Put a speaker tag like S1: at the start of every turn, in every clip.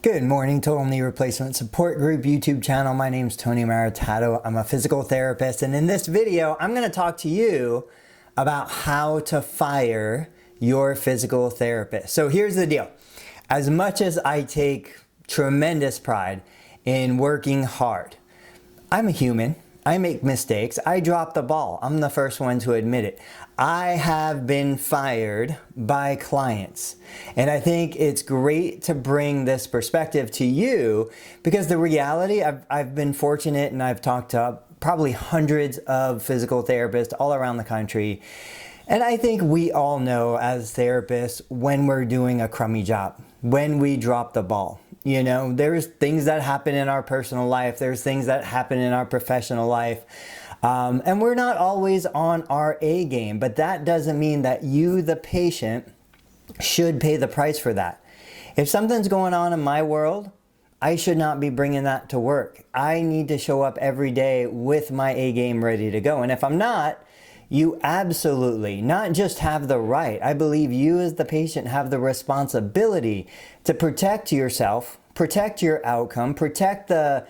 S1: Good morning, Total Knee Replacement Support Group YouTube channel. My name is Tony Maritato. I'm a physical therapist, and in this video, I'm going to talk to you about how to fire your physical therapist. So here's the deal. As much as I take tremendous pride in working hard, I'm a human. I make mistakes. I drop the ball. I'm the first one to admit it. I have been fired by clients. And I think it's great to bring this perspective to you because the reality, I've been fortunate and I've talked to probably hundreds of physical therapists all around the country. And I think we all know as therapists when we're doing a crummy job, when we drop the ball. You know, there's things that happen in our personal life. There's things that happen in our professional life. And we're not always on our A game, but that doesn't mean that you, the patient, should pay the price for that. If something's going on in my world, I should not be bringing that to work. I need to show up every day with my A game ready to go. And if I'm not, you absolutely not just have the right, I believe you as the patient have the responsibility to protect yourself, protect your outcome, protect the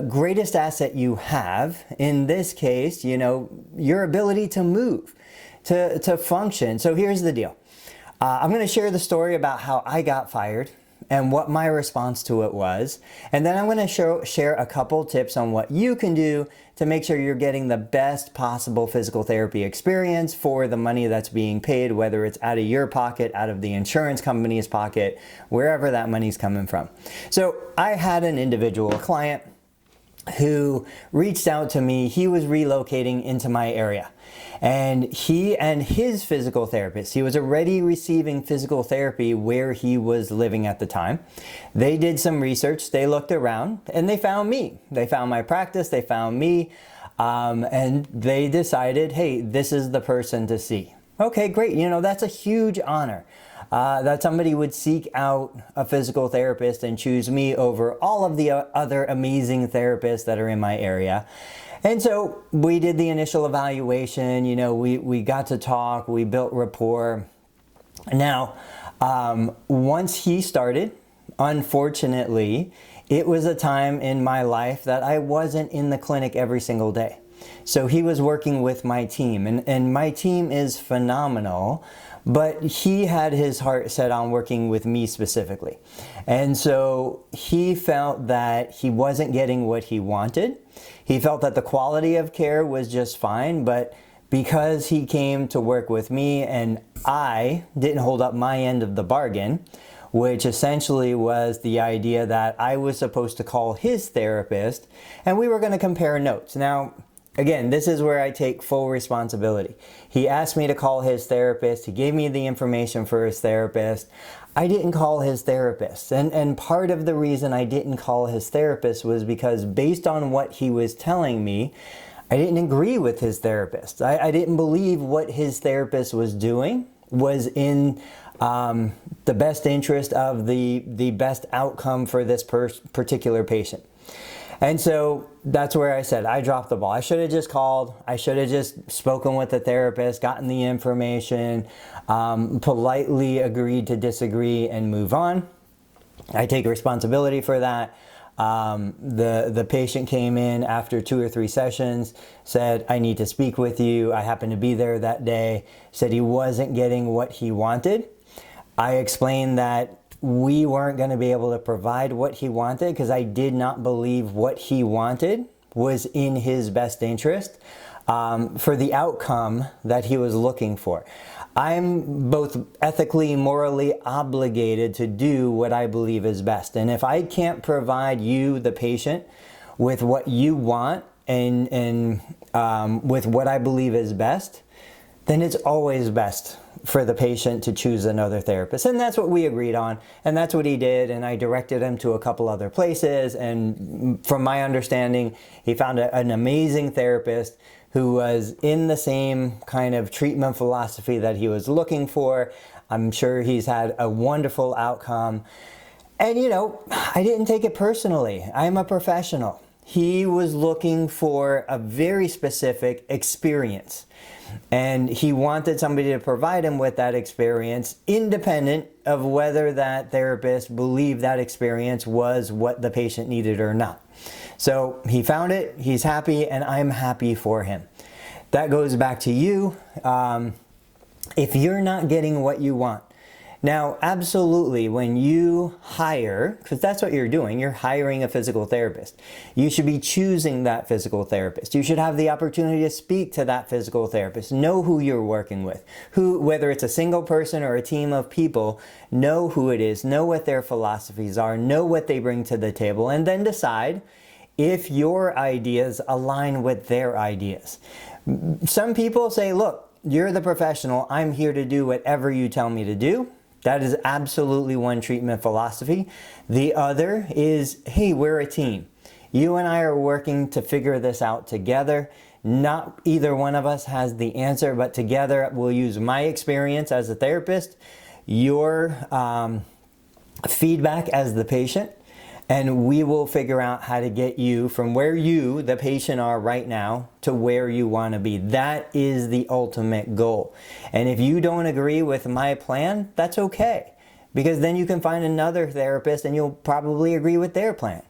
S1: greatest asset you have, in this case, you know, your ability to move, to function. So here's the deal. I'm going to share the story about how I got fired and what my response to it was. And then I'm going to share a couple tips on what you can do to make sure you're getting the best possible physical therapy experience for the money that's being paid, whether it's out of your pocket, out of the insurance company's pocket, wherever that money's coming from. So I had an individual client who reached out to me. He was relocating into my area. And he and his physical therapist, he was already receiving physical therapy where he was living at the time. They did some research, they looked around, and they found me. They found my practice, they found me, and they decided, hey, this is the person to see. Okay, great. You know, that's a huge honor. That somebody would seek out a physical therapist and choose me over all of the other amazing therapists that are in my area. And so we did the initial evaluation, you know, we got to talk, we built rapport. Now, once he started, unfortunately, it was a time in my life that I wasn't in the clinic every single day. So he was working with my team, and my team is phenomenal, but he had his heart set on working with me specifically. And so he felt that he wasn't getting what he wanted. He felt that the quality of care was just fine, but because he came to work with me and I didn't hold up my end of the bargain, which essentially was the idea that I was supposed to call his therapist and we were going to compare notes. Now, again, this is where I take full responsibility. He asked me to call his therapist. He gave me the information for his therapist. I didn't call his therapist. And part of the reason I didn't call his therapist was because based on what he was telling me, I didn't agree with his therapist. I didn't believe what his therapist was doing was in the best interest of the best outcome for this particular patient. And so that's where I said, I dropped the ball. I should have just called. I should have just spoken with the therapist, gotten the information, politely agreed to disagree and move on. I take responsibility for that. The patient came in after 2 or 3 sessions, said, I need to speak with you. I happened to be there that day, said he wasn't getting what he wanted. I explained that we weren't going to be able to provide what he wanted because I did not believe what he wanted was in his best interest for the outcome that he was looking for. I'm both ethically, morally obligated to do what I believe is best. And if I can't provide you, the patient, with what you want and with what I believe is best, then it's always best for the patient to choose another therapist. And that's what we agreed on. And that's what he did. And I directed him to a couple other places. And from my understanding, he found an amazing therapist who was in the same kind of treatment philosophy that he was looking for. I'm sure he's had a wonderful outcome. And you know, I didn't take it personally. I'm a professional. he was looking for a very specific experience. And he wanted somebody to provide him with that experience, independent of whether that therapist believed that experience was what the patient needed or not. So he found it, he's happy, and I'm happy for him. That goes back to you. If you're not getting what you want, now, absolutely, when you hire, because that's what you're doing, you're hiring a physical therapist. You should be choosing that physical therapist. You should have the opportunity to speak to that physical therapist. Know who you're working with. Whether it's a single person or a team of people, know who it is, know what their philosophies are, know what they bring to the table, and then decide if your ideas align with their ideas. Some people say, look, you're the professional. I'm here to do whatever you tell me to do. That is absolutely one treatment philosophy. The other is, hey, we're a team. You and I are working to figure this out together. Not either one of us has the answer, but together we'll use my experience as a therapist, your feedback as the patient, and we will figure out how to get you from where you, the patient, are right now to where you want to be. That is the ultimate goal. And if you don't agree with my plan, that's okay. Because then you can find another therapist and you'll probably agree with their plan.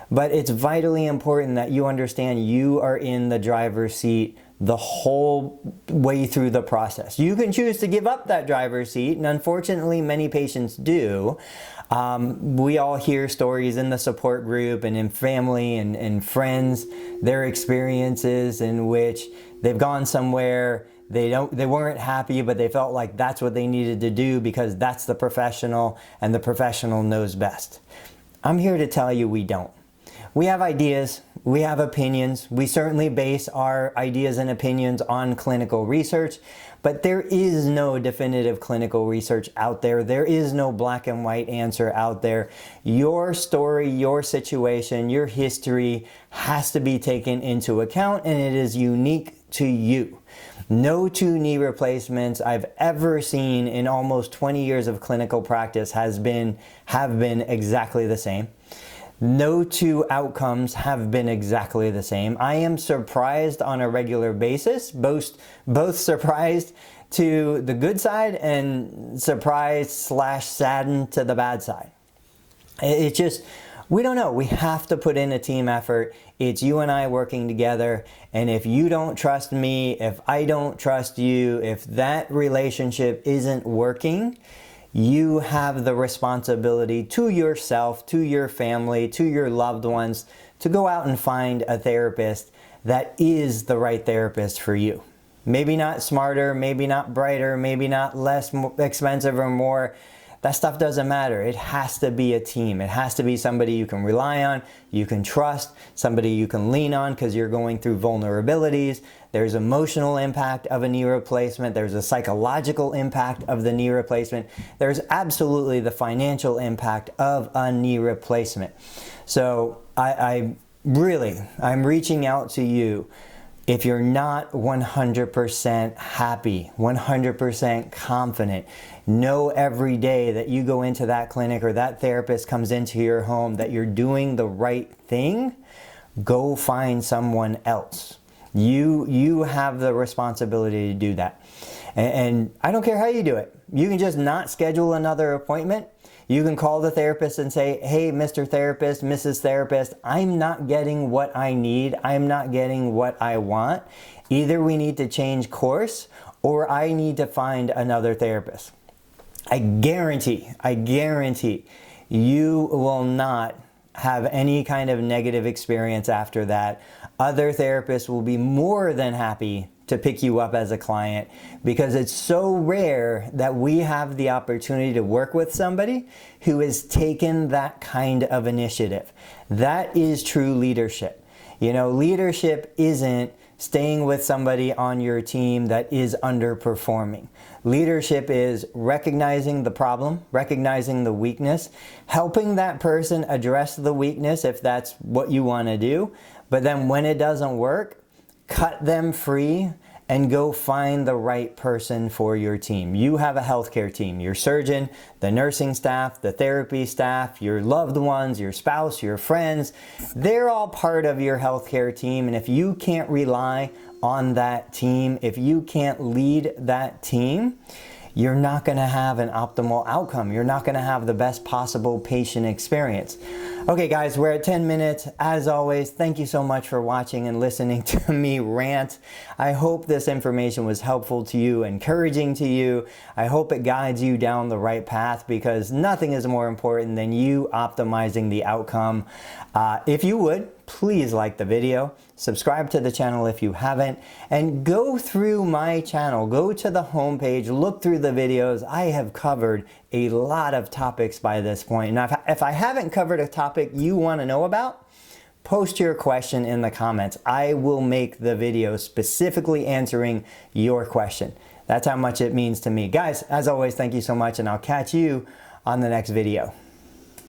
S1: But it's vitally important that you understand you are in the driver's seat the whole way through the process. You can choose to give up that driver's seat, and unfortunately many patients do. We all hear stories in the support group and in family and friends, their experiences in which they've gone somewhere, they weren't happy, but they felt like that's what they needed to do because that's the professional and the professional knows best. I'm here to tell you we don't. We have ideas, we have opinions, we certainly base our ideas and opinions on clinical research, but there is no definitive clinical research out there. There is no black and white answer out there. Your story, your situation, your history has to be taken into account, and it is unique to you. No two knee replacements I've ever seen in almost 20 years of clinical practice have been exactly the same. No two outcomes have been exactly the same. I am surprised on a regular basis, both surprised to the good side and surprised/saddened to the bad side. It's just, we don't know. We have to put in a team effort. It's you and I working together. And if you don't trust me, if I don't trust you, if that relationship isn't working, you have the responsibility to yourself, to your family, to your loved ones, to go out and find a therapist that is the right therapist for you. Maybe not smarter, maybe not brighter, maybe not less expensive or more. That stuff doesn't matter. It has to be a team. It has to be somebody you can rely on, you can trust, somebody you can lean on because you're going through vulnerabilities. There's emotional impact of a knee replacement. There's a psychological impact of the knee replacement. There's absolutely the financial impact of a knee replacement. So I'm reaching out to you. If you're not 100% happy, 100% confident, know every day that you go into that clinic or that therapist comes into your home that you're doing the right thing, go find someone else. You have the responsibility to do that. And I don't care how you do it. You can just not schedule another appointment. You can call the therapist and say, hey, Mr. Therapist, Mrs. Therapist, I'm not getting what I need. I'm not getting what I want. Either we need to change course or I need to find another therapist. I guarantee you will not have any kind of negative experience after that. Other therapists will be more than happy to pick you up as a client because it's so rare that we have the opportunity to work with somebody who has taken that kind of initiative. That is true leadership. You know, leadership isn't staying with somebody on your team that is underperforming. Leadership is recognizing the problem, recognizing the weakness, helping that person address the weakness if that's what you want to do. But then when it doesn't work, cut them free and go find the right person for your team. You have a healthcare team, your surgeon, the nursing staff, the therapy staff, your loved ones, your spouse, your friends. They're all part of your healthcare team, and if you can't rely on that team, if you can't lead that team, you're not going to have an optimal outcome. You're not going to have the best possible patient experience. Okay guys, we're at 10 minutes. As always, thank you so much for watching and listening to me rant. I hope this information was helpful to you, encouraging to you. I hope it guides you down the right path, because nothing is more important than you optimizing the outcome. If you would, please like the video, subscribe to the channel if you haven't, and go through my channel. Go to the homepage, look through the videos. I have covered a lot of topics by this point. Now, if I haven't covered a topic you want to know about, post your question in the comments. I will make the video specifically answering your question. That's how much it means to me. Guys, as always, thank you so much, and I'll catch you on the next video.